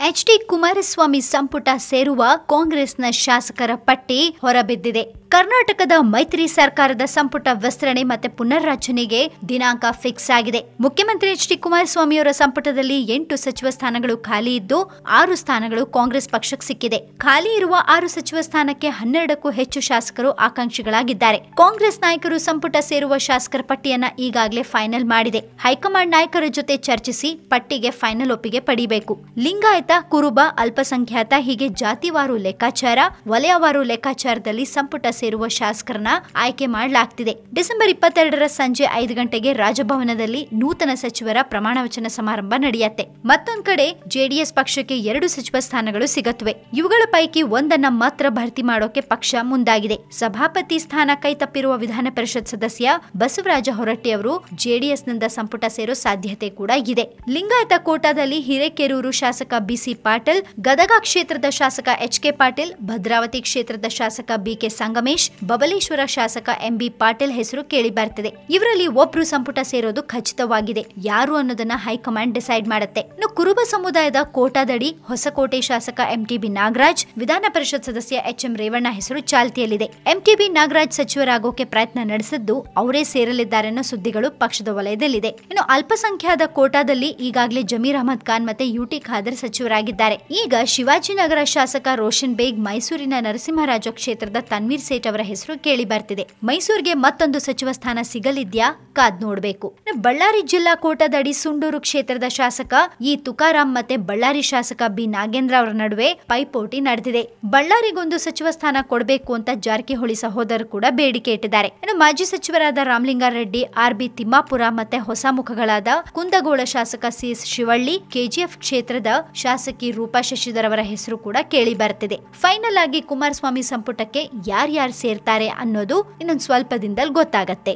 H D. Kumaraswamy ಸಂಪುಟ ಸೇರುವ ಕಾಂಗ್ರೆಸ್ನ ಶಾಸಕರ ಪಟ್ಟಿ ಹೊರಬಿದ್ದಿದೆ. ಕರ್ನಾಟಕದ ಮೈತ್ರಿ ಸರ್ಕಾರದ ಸಂಪುಟ ವಿಸ್ತರಣೆ ಮತ್ತೆ ಪುನರ್ರಚನೆಗೆ ದಿನಾಂಕ ಫಿಕ್ಸ್ ಆಗಿದೆ. ಮುಖ್ಯಮಂತ್ರಿ ಎಚ್.ಡಿ. ಕುಮಾರಸ್ವಾಮಿಯವರ ಸಂಪುಟದಲ್ಲಿ 8 ಸಚಿವ ಸ್ಥಾನಗಳು ಖಾಲಿ ಇದ್ದು 6 ಸ್ಥಾನಗಳು ಕಾಂಗ್ರೆಸ್ ಪಕ್ಷಕ್ಕೆ ಸಿಕ್ಕಿದೆ. ಖಾಲಿ ಇರುವ 6 ಸಚಿವ ಸ್ಥಾನಕ್ಕೆ 12ಕ್ಕೂ ಹೆಚ್ಚು ಶಾಸಕರು ಆಕಾಂಕ್ಷಿಗಳಾಗಿದ್ದಾರೆ. ಕಾಂಗ್ರೆಸ್ ನಾಯಕರು ಸಂಪುಟ ಸೇರುವ ಶಾಸಕರ ಪಟ್ಟಿಯನ್ನ ಈಗಾಗಲೇ ಫೈನಲ್ ಮಾಡಿದೆ. ಹೈಕಮಾಂಡ್ ನಾಯಕರ ಜೊತೆ ಚರ್ಚಿಸಿ ಪಟ್ಟಿಗೆ ಫೈನಲ್ ಒಪ್ಪಿಗೆ ಪಡೆಯಬೇಕು. ಲಿಂಗಾಯತ, ಕುರುಬ, ಅಲ್ಪಸಂಖ್ಯಾತ ಹೀಗೆ ಜಾತಿವಾರು ಲೆಕ್ಕಾಚಾರ, ವಲಯವಾರು ಲೆಕ್ಕಾಚಾರದಲ್ಲಿ ಸಂಪುಟ ಸೇರುವ ಶಾಸಕರನ್ನ ಆಯ್ಕೆ ಮಾಡಲಾಗ್ತಿದೆ. ಡಿಸೆಂಬರ್ 22ರ ಸಂಜೆ 5 ಗಂಟೆಗೆ ರಾಜಭವನದಲ್ಲಿ ನೂತನ ಸಚಿವರ ಪ್ರಮಾಣ ವಚನ ಸಮಾರಂಭ ನಡೆಯುತ್ತೆ. ಮತ್ತೊಂದು ಕಡೆ ಜೆಡಿಎಸ್ ಪಕ್ಷಕ್ಕೆ 2 ಸಚಿವ ಸ್ಥಾನಗಳು ಸಿಗುತ್ತವೆ. ಇವುಗಳ ಪೈಕಿ ಒಂದನ್ನ ಮಾತ್ರ ಭರ್ತಿ ಮಾಡೋಕೆ ಪಕ್ಷ ಮುಂದಾಗಿದೆ. ಸಭಾಪತಿ ಸ್ಥಾನ ಕೈತಪ್ಪಿರುವ ವಿಧಾನ ಪರಿಷತ್ ಸದಸ್ಯ ಬಸವರಾಜ ಹೊರಟ್ಟಿ ಅವರು ಜೆಡಿಎಸ್ನಿಂದ ಸಂಪುಟ ಸೇರೋ ಸಾಧ್ಯತೆ ಕೂಡ ಇದೆ. ಲಿಂಗಾಯತ ಕೋಟಾದಲ್ಲಿ ಹಿರೇಕೆರೂರು ಶಾಸಕ ಬಿಸಿ ಪಾಟೀಲ್, ಗದಗ ಕ್ಷೇತ್ರದ ಶಾಸಕ ಎಚ್.ಕೆ. ಪಾಟೀಲ್, ಭದ್ರಾವತಿ ಕ್ಷೇತ್ರದ ಶಾಸಕ ಬಿ.ಕೆ. ಸಂಗಮೇಶ್, ಬಬಲೇಶ್ವರ ಶಾಸಕ ಎಂ.ಬಿ. ಪಾಟೀಲ್ ಹೆಸರು ಕೇಳಿ ಬರ್ತಿದೆ. ಇವರಲ್ಲಿ ಒಬ್ರು ಸಂಪುಟ ಸೇರೋದು ಖಚಿತವಾಗಿದೆ. ಯಾರು ಅನ್ನೋದನ್ನ ಹೈಕಮಾಂಡ್ ಡಿಸೈಡ್ ಮಾಡುತ್ತೆ. ಇನ್ನು ಕುರುಬ ಸಮುದಾಯದ ಕೋಟಾದಡಿ ಹೊಸಕೋಟೆ ಶಾಸಕ ಎಂಟಿಬಿ ನಾಗರಾಜ್, ವಿಧಾನ ಪರಿಷತ್ ಸದಸ್ಯ ಎಚ್.ಎಂ. ರೇವಣ್ಣ ಹೆಸರು ಚಾಲ್ತಿಯಲ್ಲಿದೆ. ಎಂಟಿಬಿ ನಾಗರಾಜ್ ಸಚಿವರಾಗೋಕೆ ಪ್ರಯತ್ನ ನಡೆಸಿದ್ದು ಅವರೇ ಸೇರಲಿದ್ದಾರೆ ಅನ್ನೋ ಸುದ್ದಿಗಳು ಪಕ್ಷದ ವಲಯದಲ್ಲಿದೆ. ಇನ್ನು ಅಲ್ಪಸಂಖ್ಯಾತ ಕೋಟಾದಲ್ಲಿ ಈಗಾಗಲೇ ಜಮೀರ್ ಅಹಮದ್ ಖಾನ್ ಮತ್ತೆ ಯುಟಿ ಖಾದರ್ ಸಚಿವರಾಗಿದ್ದಾರೆ. ಈಗ ಶಿವಾಜಿನಗರ ಶಾಸಕ ರೋಷನ್ ಬೇಗ್, ಮೈಸೂರಿನ ನರಸಿಂಹರಾಜ ಕ್ಷೇತ್ರದ ತನ್ವೀರ್ ಸೇಠ್ ಅವರ ಹೆಸರು ಕೇಳಿ ಬರ್ತಿದೆ. ಮೈಸೂರಿಗೆ ಮತ್ತೊಂದು ಸಚಿವ ಸ್ಥಾನ ಸಿಗಲಿದ್ಯಾ? ಕಾದ್ ನೋಡಬೇಕು. ಬಳ್ಳಾರಿ ಜಿಲ್ಲಾ ಕೋಟಾದಡಿ ಸುಂಡೂರು ಕ್ಷೇತ್ರದ ಶಾಸಕ ಇ ತುಕಾರಾಂ ಮತ್ತೆ ಬಳ್ಳಾರಿ ಶಾಸಕ ಬಿ ನಾಗೇಂದ್ರ ಅವರ ನಡುವೆ ಪೈಪೋಟಿ ನಡೆದಿದೆ. ಬಳ್ಳಾರಿಗೊಂದು ಸಚಿವ ಸ್ಥಾನ ಕೊಡಬೇಕು ಅಂತ ಜಾರಕಿಹೊಳಿ ಸಹೋದರರು ಕೂಡ ಬೇಡಿಕೆ ಇಟ್ಟಿದ್ದಾರೆ. ಇನ್ನು ಮಾಜಿ ಸಚಿವರಾದ ರಾಮಲಿಂಗಾರೆಡ್ಡಿ, ಆರ್.ಬಿ. ತಿಮ್ಮಾಪುರ ಮತ್ತೆ ಹೊಸ ಮುಖಗಳಾದ ಕುಂದಗೋಳ ಶಾಸಕ ಸಿ.ಎಸ್. ಶಿವಳ್ಳಿ, ಕೆಜಿಎಫ್ ಕ್ಷೇತ್ರದ ಶಾಸಕಿ ರೂಪಾ ಶಶಿಧರ್ ಅವರ ಹೆಸರು ಕೂಡ ಕೇಳಿ ಬರ್ತಿದೆ. ಫೈನಲ್ ಆಗಿ ಕುಮಾರಸ್ವಾಮಿ ಸಂಪುಟಕ್ಕೆ ಯಾರ್ಯಾರು ಸೇರ್ತಾರೆ ಅನ್ನೋದು ಇನ್ನೊಂದು ಸ್ವಲ್ಪ ದಿನದಲ್ಲಿ ಗೊತ್ತಾಗತ್ತೆ.